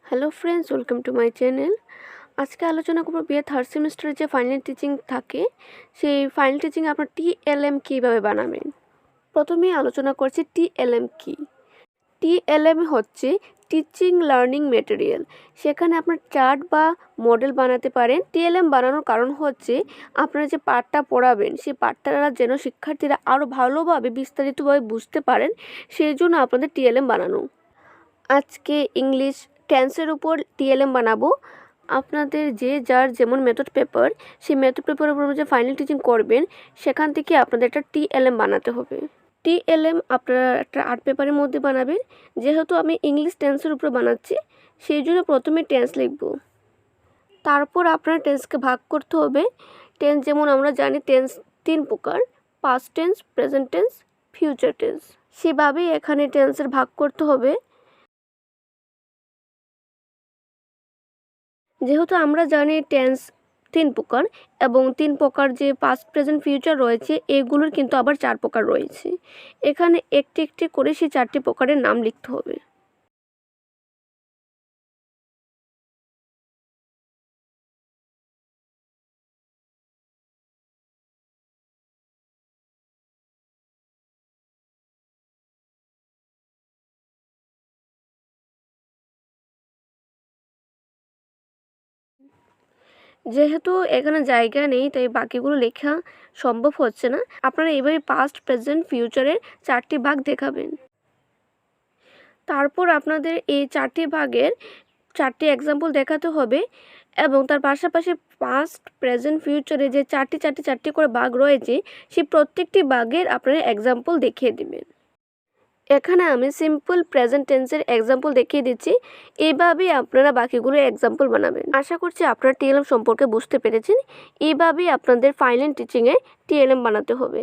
Hello friends, welcome to my channel. আজকে আলোচনা করব বিএ থার্ড সেমিস্টারে যে ফাইনাল টিচিং থাকে, সেই ফাইনাল টিচিং আপনার টিএলএম কীভাবে বানাবেন। প্রথমেই আলোচনা করছি টিএলএম কী। টিএলএম হচ্ছে টিচিং লার্নিং মেটেরিয়াল। সেখানে আপনার চার্ট বা মডেল বানাতে পারেন। টিএলএম বানানোর কারণ হচ্ছে আপনারা যে পাঠটা পড়াবেন সেই পাঠটা যেন শিক্ষার্থীরা আরও ভালোভাবে বিস্তারিতভাবে বুঝতে পারেন, সেই জন্য আপনাদের টিএলএম বানানো। আজকে ইংলিশ টেন্সের উপর টিএলএম বানাবো। আপনাদের যে যার যেমন মেথড পেপার, সেই মেথড পেপারের উপর যে ফাইনাল টিচিং করবেন, সেখান থেকে আপনাদের একটা টিএলএম বানাতে হবে। টিএলএম আপনারা একটা আর্ট পেপারের মধ্যে বানাবেন। যেহেতু আমি ইংলিশ টেন্সের উপর বানাচ্ছি, সেই জন্য প্রথমে টেন্স লিখব। তারপর আপনার টেন্সকে ভাগ করতে হবে। টেন্স যেমন আমরা জানি টেন্স 3 প্রকার: past tense, present tense, future tense. সেভাবেই এখানে টেন্সের ভাগ করতে হবে। যেহেতু আমরা জানি টেন্স 3 প্রকার এবং 3 প্রকার যে পাস্ট, প্রেজেন্ট, ফিউচার রয়েছে, এগুলোর কিন্তু আবার 4 প্রকার রয়েছে। এখানে একটি একটি করে সেই 4টি প্রকারের নাম লিখতে হবে। যেহেতু এখানে জায়গা নেই, তাই বাকিগুলো লেখা সম্ভব হচ্ছে না। আপনারা এইভাবে পাস্ট, প্রেজেন্ট, ফিউচারের 4টি ভাগ দেখাবেন। তারপর আপনাদের এই 4টি ভাগের 4টি এক্সাম্পল দেখাতে হবে এবং তার পাশাপাশি পাস্ট, প্রেজেন্ট, ফিউচারে যে 4টি করে ভাগ রয়েছে, সেই প্রত্যেকটি ভাগের আপনারা এক্সাম্পল দেখিয়ে দিবেন। এখানে আমি সিম্পল প্রেজেন্ট টেন্সের এক্সাম্পল দেখিয়ে দিচ্ছি। এইভাবেই আপনারা বাকিগুলো এক্সাম্পল বানাবেন। আশা করছি আপনারা টিএলএম সম্পর্কে বুঝতে পেরেছেন। এইভাবেই আপনাদের ফাইনাল টিচিংয়ে টিএলএম বানাতে হবে।